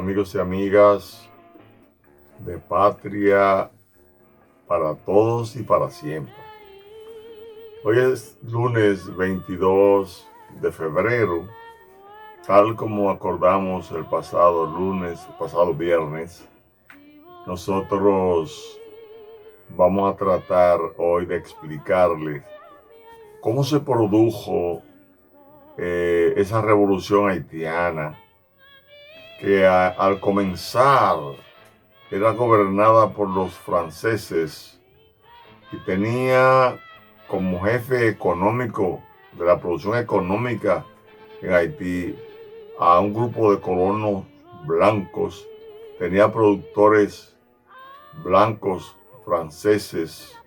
amigos y amigas de Patria para todos y para siempre. Hoy es lunes 22 de febrero, tal como acordamos el pasado viernes. Nosotros vamos a tratar hoy de explicarles cómo se produjo esa revolución haitiana que al comenzar era gobernada por los franceses y tenía como jefe económico de la producción económica en Haití a un grupo de colonos blancos. Tenía productores blancos franceses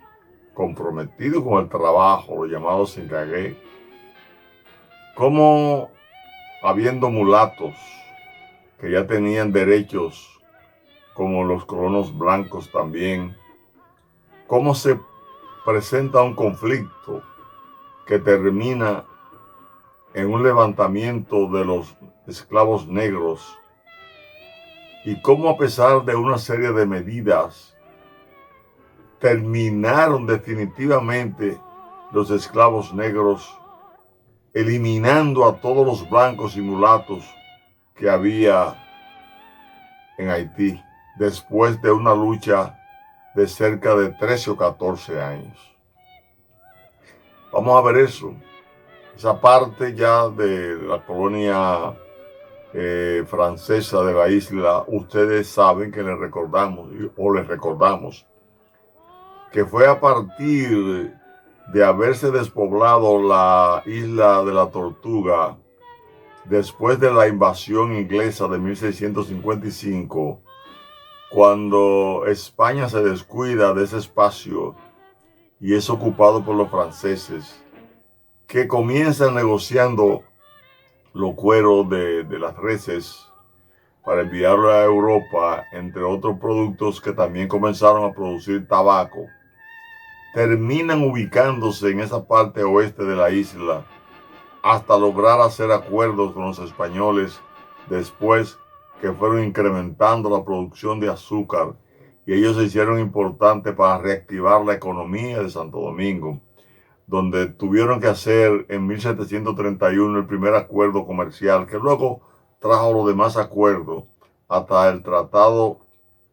comprometidos con el trabajo, los llamados singagué, como habiendo mulatos que ya tenían derechos como los colonos blancos también. ¿Cómo se presenta un conflicto que termina en un levantamiento de los esclavos negros? Y cómo, a pesar de una serie de medidas, terminaron definitivamente los esclavos negros, eliminando a todos los blancos y mulatos que había en Haití, después de una lucha de cerca de 13 o 14 años. Vamos a ver eso. Esa parte ya de la colonia francesa de la isla, ustedes saben que les recordamos que fue a partir de haberse despoblado la isla de la Tortuga después de la invasión inglesa de 1655, cuando España se descuida de ese espacio y es ocupado por los franceses, que comienzan negociando los cueros de las reses para enviarlo a Europa, entre otros productos que también comenzaron a producir tabaco. Terminan ubicándose en esa parte oeste de la isla hasta lograr hacer acuerdos con los españoles, después que fueron incrementando la producción de azúcar y ellos se hicieron importantes para reactivar la economía de Santo Domingo, donde tuvieron que hacer en 1731 el primer acuerdo comercial, que luego trajo los demás acuerdos hasta el Tratado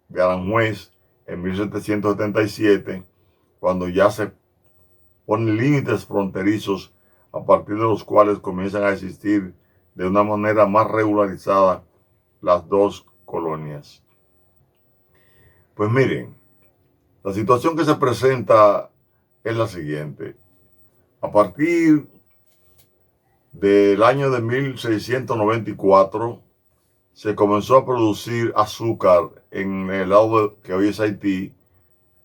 de Aranjuez en 1777, cuando ya se ponen límites fronterizos a partir de los cuales comienzan a existir de una manera más regularizada las dos colonias. Pues miren, la situación que se presenta es la siguiente. A partir del año de 1694 se comenzó a producir azúcar en el lado que hoy es Haití,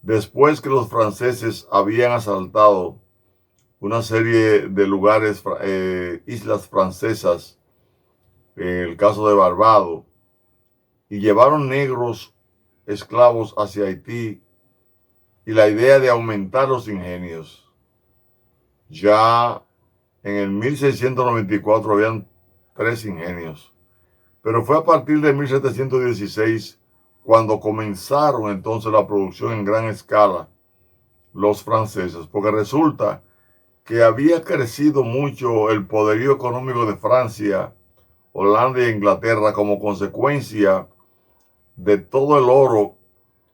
después que los franceses habían asaltado una serie de lugares, islas francesas, en el caso de Barbados, y llevaron negros esclavos hacia Haití, y la idea de aumentar los ingenios. Ya en el 1694 habían 3 ingenios, pero fue a partir de 1716 cuando comenzaron entonces la producción en gran escala los franceses, porque resulta que había crecido mucho el poderío económico de Francia, Holanda e Inglaterra como consecuencia de todo el oro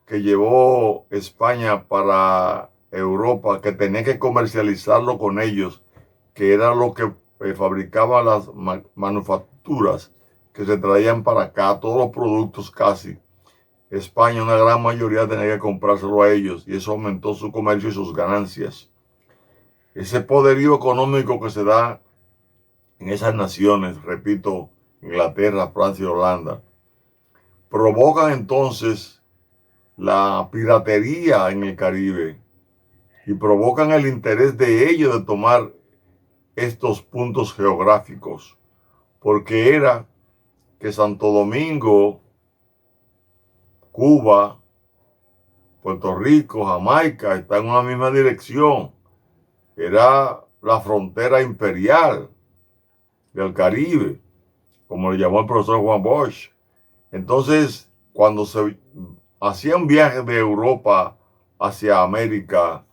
que llevó España para Europa, que tenía que comercializarlo con ellos, que era lo que fabricaban las manufacturas que se traían para acá, todos los productos casi. España, una gran mayoría, tenía que comprárselo a ellos y eso aumentó su comercio y sus ganancias. Ese poderío económico que se da en esas naciones, repito, Inglaterra, Francia y Holanda, provocan entonces la piratería en el Caribe y provocan el interés de ellos de tomar estos puntos geográficos, porque era que Santo Domingo, Cuba, Puerto Rico, Jamaica, están en una misma dirección. Era la frontera imperial del Caribe, como le llamó el profesor Juan Bosch. Entonces, cuando se hacía un viaje de Europa hacia América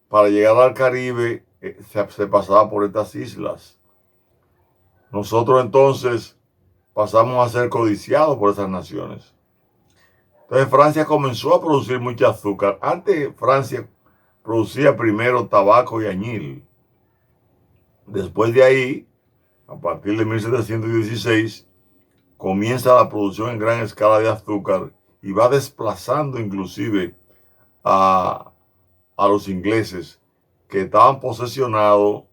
para llegar al Caribe, se pasaba por estas islas. Nosotros entonces pasamos a ser codiciados por esas naciones. Entonces Francia comenzó a producir mucho azúcar. Antes Francia producía primero tabaco y añil. Después de ahí, a partir de 1716, comienza la producción en gran escala de azúcar y va desplazando inclusive a, a los ingleses que estaban posesionados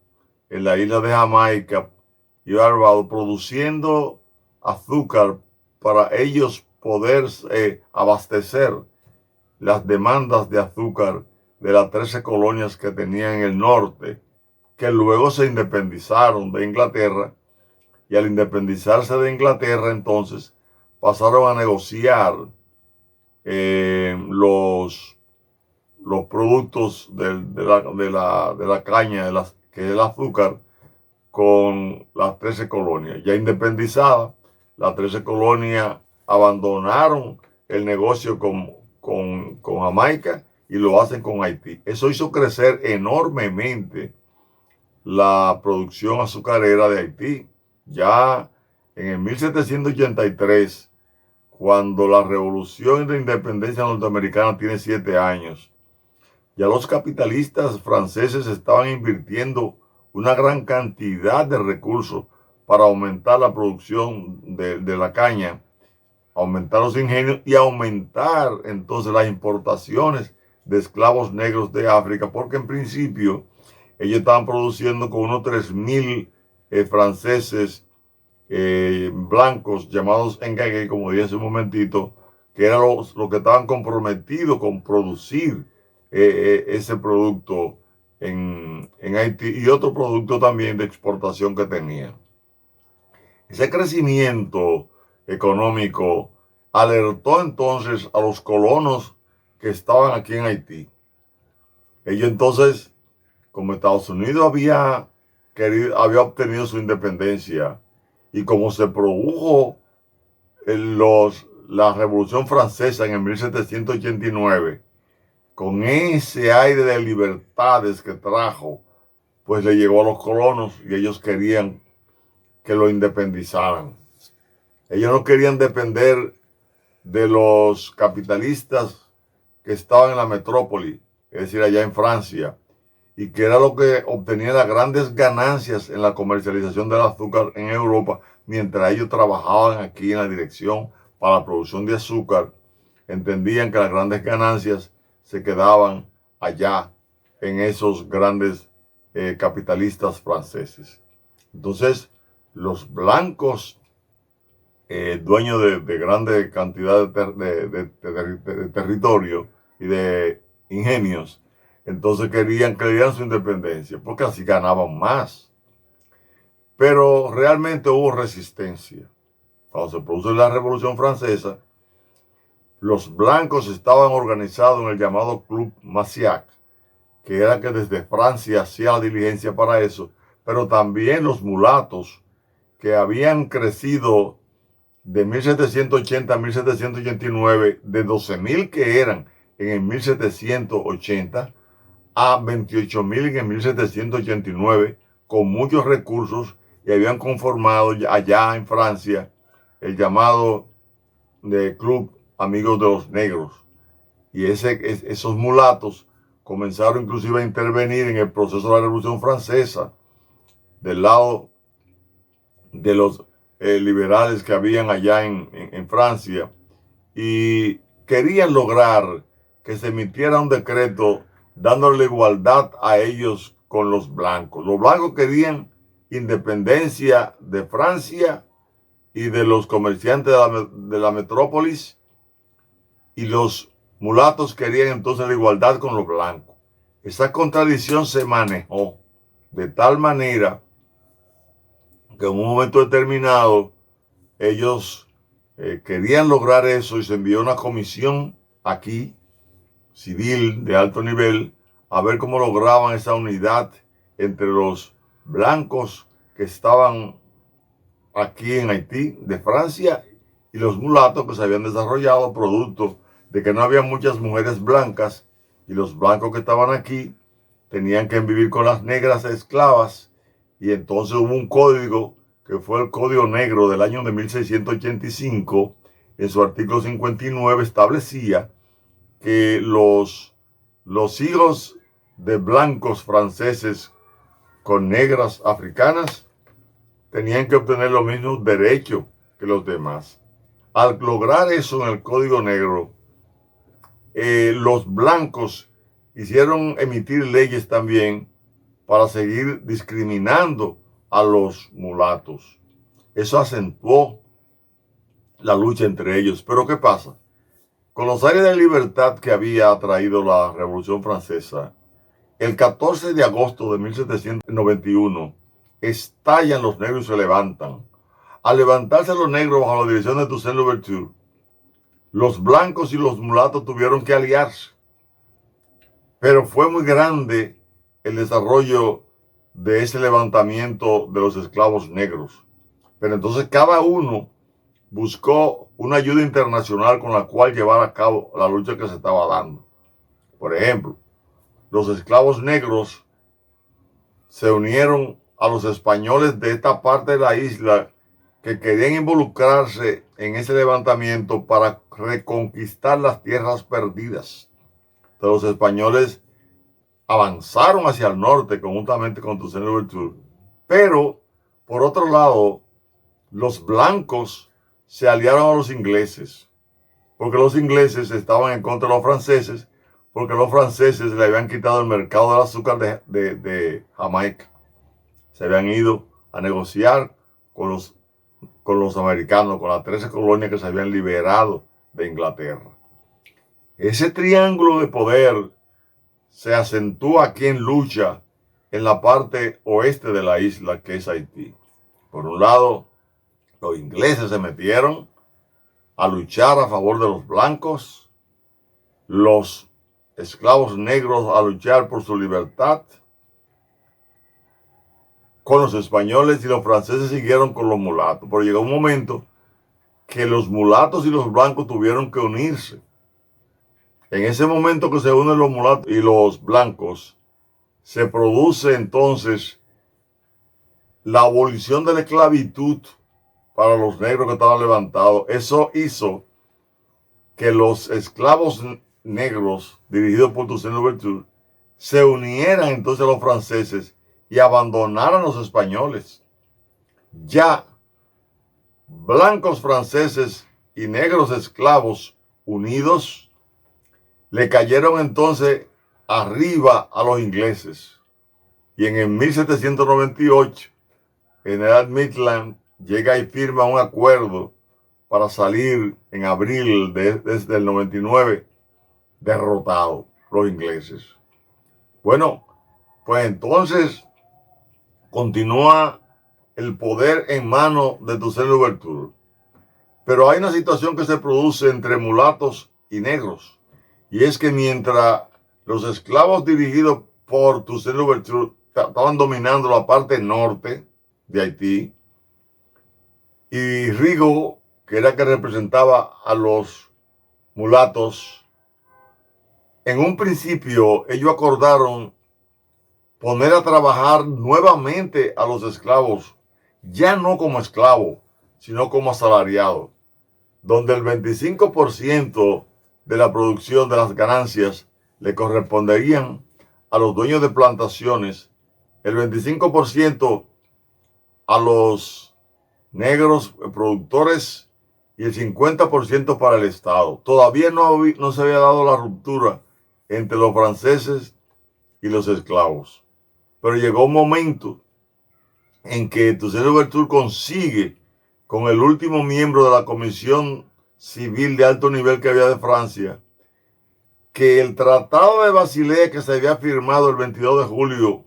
en la isla de Jamaica y Barbados, produciendo azúcar para ellos poder abastecer las demandas de azúcar de las 13 colonias que tenían en el norte, que luego se independizaron de Inglaterra, y al independizarse de Inglaterra entonces pasaron a negociar los productos de la caña, que es el azúcar, con las 13 colonias. Ya independizadas, las 13 colonias abandonaron el negocio con Jamaica y lo hacen con Haití. Eso hizo crecer enormemente la producción azucarera de Haití. Ya en el 1783, cuando la revolución de independencia norteamericana tiene 7 años, ya los capitalistas franceses estaban invirtiendo una gran cantidad de recursos para aumentar la producción de la caña, aumentar los ingenios y aumentar entonces las importaciones de esclavos negros de África, porque en principio ellos estaban produciendo con unos 3,000 franceses blancos llamados engagué, como dije hace un momentito, que eran los que estaban comprometidos con producir ese producto en Haití y otro producto también de exportación que tenía. Ese crecimiento económico alertó entonces a los colonos que estaban aquí en Haití. Ellos entonces, como Estados Unidos había obtenido su independencia y como se produjo la Revolución Francesa en el 1789, con ese aire de libertades que trajo, pues le llegó a los colonos y ellos querían que lo independizaran. Ellos no querían depender de los capitalistas que estaban en la metrópoli, es decir, allá en Francia, y que era lo que obtenía las grandes ganancias en la comercialización del azúcar en Europa, mientras ellos trabajaban aquí en la dirección para la producción de azúcar. Entendían que las grandes ganancias se quedaban allá en esos grandes capitalistas franceses. Entonces, los blancos, dueños de grandes cantidades de territorio y de ingenios, entonces querían que le dieran su independencia, porque así ganaban más. Pero realmente hubo resistencia. Cuando se produjo la Revolución Francesa, los blancos estaban organizados en el llamado Club Massiac, que era que desde Francia hacía la diligencia para eso, pero también los mulatos, que habían crecido de 1780 a 1789, de 12,000 que eran en el 1780 a 28,000 en el 1789, con muchos recursos, y habían conformado allá en Francia el llamado Club Amigos de los Negros. Y esos mulatos comenzaron inclusive a intervenir en el proceso de la Revolución Francesa, del lado de los liberales que habían allá en Francia, y querían lograr que se emitiera un decreto dándole igualdad a ellos con los blancos. Los blancos querían independencia de Francia y de los comerciantes de la metrópolis, y los mulatos querían entonces la igualdad con los blancos. Esa contradicción se manejó de tal manera que en un momento determinado ellos querían lograr eso, y se envió una comisión aquí, civil, de alto nivel, a ver cómo lograban esa unidad entre los blancos que estaban aquí en Haití, de Francia, y los mulatos que se habían desarrollado producto de que no había muchas mujeres blancas y los blancos que estaban aquí tenían que vivir con las negras esclavas, y entonces hubo un código que fue el Código Negro del año de 1685. En su artículo 59 establecía que los hijos de blancos franceses con negras africanas tenían que obtener los mismos derechos que los demás. Al lograr eso en el Código Negro, los blancos hicieron emitir leyes también para seguir discriminando a los mulatos. Eso acentuó la lucha entre ellos. Pero ¿qué pasa? Con los aires de libertad que había traído la Revolución Francesa, el 14 de agosto de 1791 estallan los negros y se levantan. Al levantarse los negros bajo la dirección de Toussaint Louverture, los blancos y los mulatos tuvieron que aliarse. Pero fue muy grande el desarrollo de ese levantamiento de los esclavos negros. Pero entonces cada uno buscó una ayuda internacional con la cual llevar a cabo la lucha que se estaba dando. Por ejemplo, los esclavos negros se unieron a los españoles de esta parte de la isla que querían involucrarse en ese levantamiento para reconquistar las tierras perdidas. Entonces, los españoles avanzaron hacia el norte conjuntamente con Toussaint Louverture. Pero, por otro lado, los blancos se aliaron a los ingleses, porque los ingleses estaban en contra de los franceses, porque los franceses le habían quitado el mercado del azúcar de Jamaica. Se habían ido a negociar con los americanos, con las 13 colonias que se habían liberado de Inglaterra. Ese triángulo de poder se acentúa aquí en lucha en la parte oeste de la isla, que es Haití. Por un lado, los ingleses se metieron a luchar a favor de los blancos, los esclavos negros a luchar por su libertad, con los españoles, y los franceses siguieron con los mulatos. Pero llegó un momento que los mulatos y los blancos tuvieron que unirse. En ese momento que se unen los mulatos y los blancos, se produce entonces la abolición de la esclavitud para los negros que estaban levantados. Eso hizo que los esclavos negros, dirigidos por Toussaint Louverture, se unieran entonces a los franceses y abandonaran a los españoles. Ya blancos franceses y negros esclavos unidos le cayeron entonces arriba a los ingleses. Y en el 1798, General Maitland llega y firma un acuerdo para salir en abril desde el 99 derrotado los ingleses. Bueno, pues entonces continúa el poder en manos de Toussaint Louverture. Pero hay una situación que se produce entre mulatos y negros. Y es que mientras los esclavos dirigidos por Toussaint Louverture estaban dominando la parte norte de Haití, y Rigaud, que era que representaba a los mulatos, en un principio ellos acordaron poner a trabajar nuevamente a los esclavos, ya no como esclavos, sino como asalariados, donde el 25% de la producción de las ganancias le corresponderían a los dueños de plantaciones, el 25% a los negros productores y el 50% para el Estado. Todavía no se había dado la ruptura entre los franceses y los esclavos. Pero llegó un momento en que Toussaint Louverture consigue, con el último miembro de la Comisión Civil de alto nivel que había de Francia, que el Tratado de Basilea, que se había firmado el 22 de julio,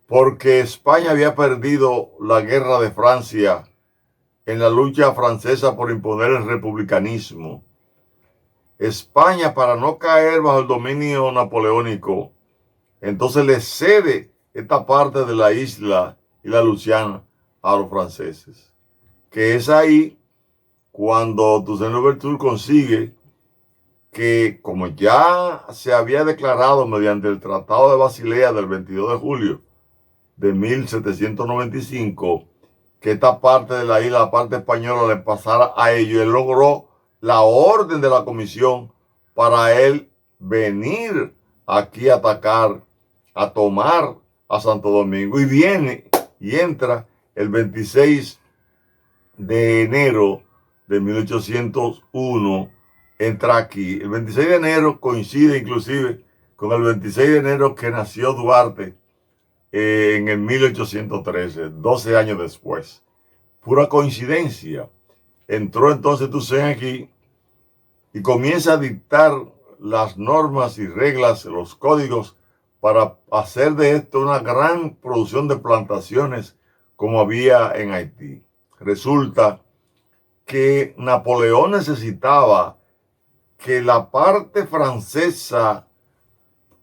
porque España había perdido la guerra de Francia en la lucha francesa por imponer el republicanismo. España, para no caer bajo el dominio napoleónico, entonces le cede esta parte de la isla y la Luisiana a los franceses. que es ahí cuando Toussaint Louverture consigue que, como ya se había declarado mediante el Tratado de Basilea del 22 de julio de 1795, que esta parte de la isla, la parte española, le pasara a ellos. Él logró la orden de la comisión para él venir aquí a atacar, a tomar a Santo Domingo. Y viene y entra el 26 de enero de 1801, entra aquí. El 26 de enero coincide inclusive con el 26 de enero que nació Duarte en el 1813, 12 años después. Pura coincidencia. Entró entonces Toussaint aquí y comienza a dictar las normas y reglas, los códigos, para hacer de esto una gran producción de plantaciones como había en Haití. Resulta que Napoleón necesitaba que la parte francesa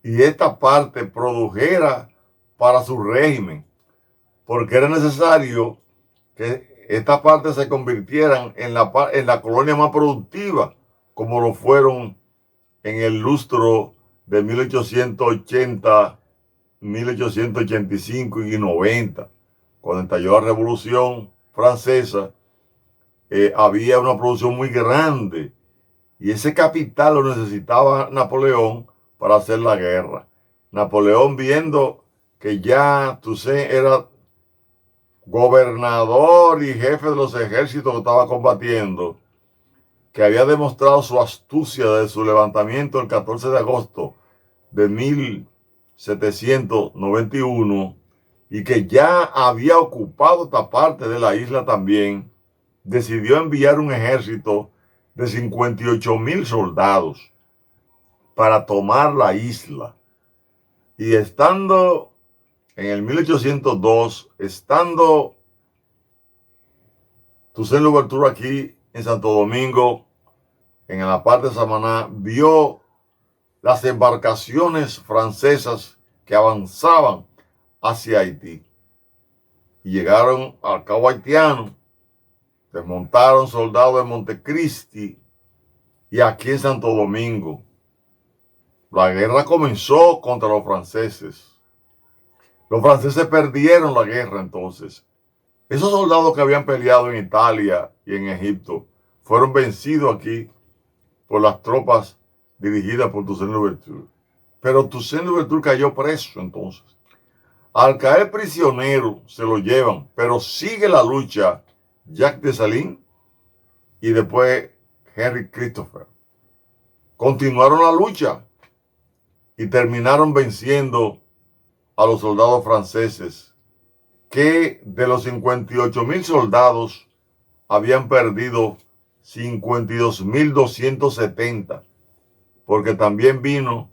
y esta parte produjera para su régimen, porque era necesario que esta parte se convirtieran en la colonia más productiva, como lo fueron en el lustro de 1880, 1885 y 90, cuando estalló la Revolución Francesa. Había una producción muy grande y ese capital lo necesitaba Napoleón para hacer la guerra. Napoleón, viendo que ya Toussaint era gobernador y jefe de los ejércitos que estaba combatiendo, que había demostrado su astucia desde su levantamiento el 14 de agosto de 1791 y que ya había ocupado esta parte de la isla también, decidió enviar un ejército de 58,000 soldados para tomar la isla. Y estando en el 1802, estando Toussaint Louverture aquí en Santo Domingo, en la parte de Samaná, vio las embarcaciones francesas que avanzaban hacia Haití y llegaron al cabo haitiano, desmontaron soldados de Montecristi y aquí en Santo Domingo. La guerra comenzó contra los franceses. Los franceses perdieron la guerra entonces. Esos soldados que habían peleado en Italia y en Egipto fueron vencidos aquí por las tropas dirigidas por Toussaint Louverture. Pero Toussaint Louverture cayó preso entonces. Al caer prisionero se lo llevan, pero sigue la lucha Jacques Dessalines y después Henry Christopher. Continuaron la lucha y terminaron venciendo a los soldados franceses, que de los 58,000 soldados habían perdido 52,270, porque también vino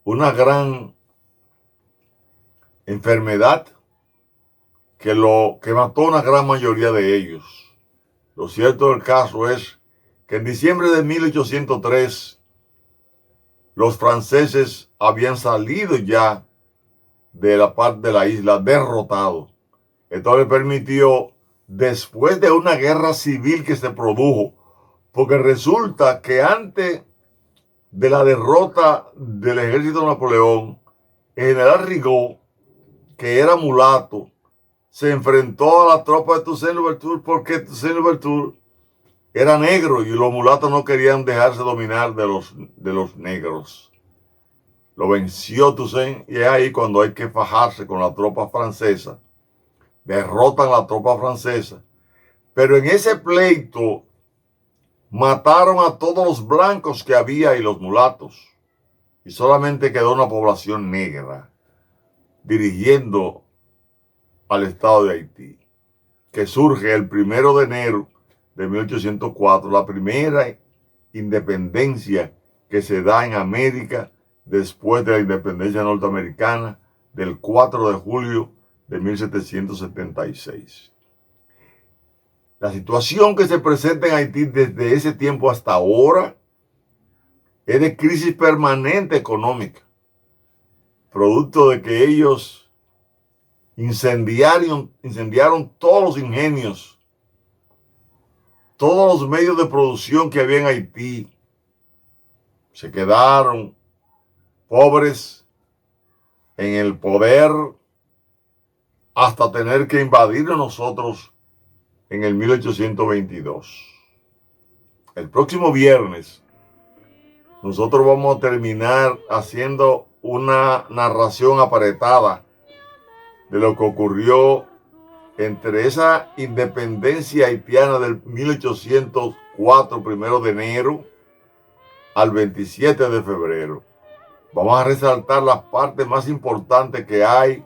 una gran enfermedad que mató a una gran mayoría de ellos. Lo cierto del caso es que en diciembre de 1803 los franceses habían salido ya de la parte de la isla derrotados. Esto le permitió, después de una guerra civil que se produjo, porque resulta que antes de la derrota del ejército de Napoleón, el general Rigaud, que era mulato, se enfrentó a la tropa de Toussaint Louverture porque Toussaint Louverture era negro y los mulatos no querían dejarse dominar de los negros. Lo venció Toussaint y es ahí cuando hay que fajarse con la tropa francesa. Derrotan a la tropa francesa. Pero en ese pleito mataron a todos los blancos que había y los mulatos. Y solamente quedó una población negra dirigiendo al estado de Haití, que surge el 1 de enero de 1804, la primera independencia que se da en América después de la independencia norteamericana del 4 de julio de 1776. La situación que se presenta en Haití desde ese tiempo hasta ahora es de crisis permanente económica, producto de que ellos incendiaron todos los ingenios todos los medios de producción que había en Haití se quedaron pobres en el poder hasta tener que invadirnos nosotros en el 1822. El próximo viernes nosotros vamos a terminar haciendo una narración apretada de lo que ocurrió entre esa independencia haitiana del 1804, 1 de enero, al 27 de febrero. Vamos a resaltar las partes más importantes que hay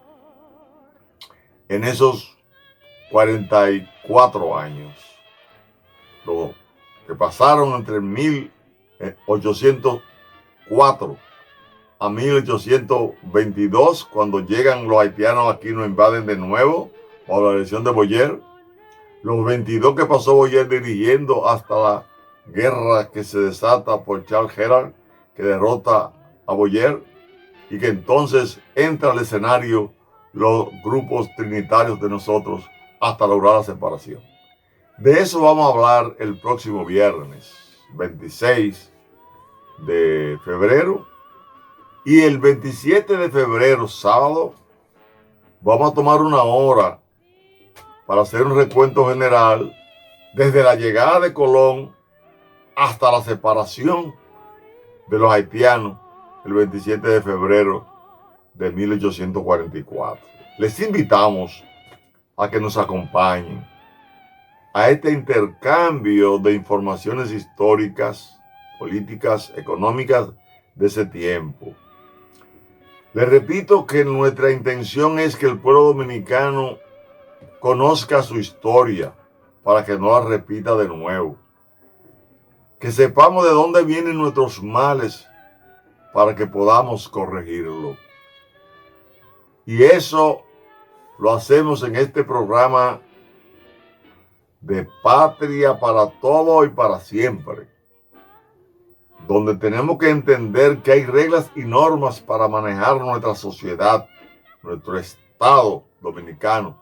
en esos 44 años. Lo que pasaron entre 1804 a 1822, cuando llegan los haitianos aquí, nos invaden de nuevo por la elección de Boyer. Los 22 que pasó Boyer dirigiendo hasta la guerra que se desata por Charles Gerard, que derrota a Boyer, y que entonces entra al escenario los grupos trinitarios de nosotros hasta lograr la separación. De eso vamos a hablar el próximo viernes 26 de febrero, y el 27 de febrero, sábado, vamos a tomar una hora para hacer un recuento general desde la llegada de Colón hasta la separación de los haitianos el 27 de febrero de 1844. Les invitamos a que nos acompañen a este intercambio de informaciones históricas, políticas, económicas de ese tiempo. Les repito que nuestra intención es que el pueblo dominicano conozca su historia para que no la repita de nuevo. Que sepamos de dónde vienen nuestros males para que podamos corregirlo. Y eso lo hacemos en este programa de Patria para Todo y para Siempre, donde tenemos que entender que hay reglas y normas para manejar nuestra sociedad, nuestro Estado dominicano,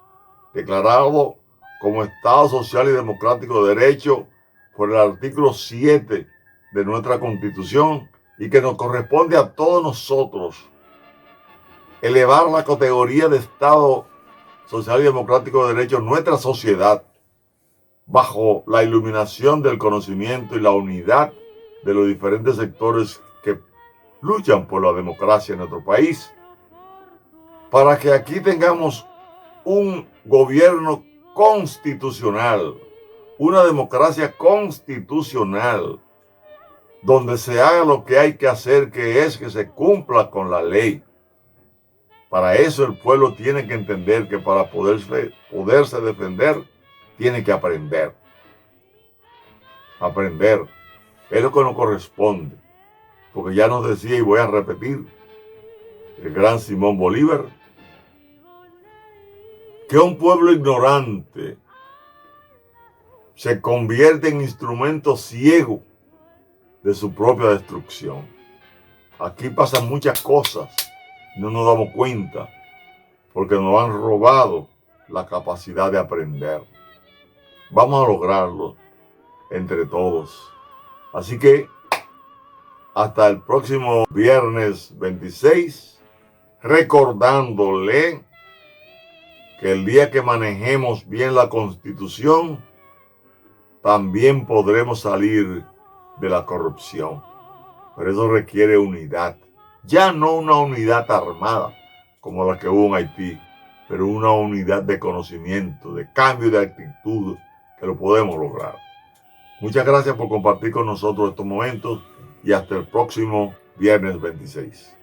declarado como Estado Social y Democrático de Derecho por el artículo 7 de nuestra Constitución, y que nos corresponde a todos nosotros elevar la categoría de Estado Social y Democrático de Derecho en nuestra sociedad bajo la iluminación del conocimiento y la unidad de los diferentes sectores que luchan por la democracia en nuestro país, para que aquí tengamos un gobierno constitucional, una democracia constitucional, donde se haga lo que hay que hacer, que es que se cumpla con la ley. Para eso el pueblo tiene que entender que para poderse defender, tiene que aprender. Aprender es lo que nos corresponde, porque ya nos decía, y voy a repetir, el gran Simón Bolívar, que un pueblo ignorante se convierte en instrumento ciego de su propia destrucción. Aquí pasan muchas cosas, no nos damos cuenta, porque nos han robado la capacidad de aprender. Vamos a lograrlo entre todos. Así que hasta el próximo viernes 26, recordándole que el día que manejemos bien la Constitución, también podremos salir de la corrupción. Pero eso requiere unidad. Ya no una unidad armada como la que hubo en Haití, pero una unidad de conocimiento, de cambio de actitud, que lo podemos lograr. Muchas gracias por compartir con nosotros estos momentos y hasta el próximo viernes 26.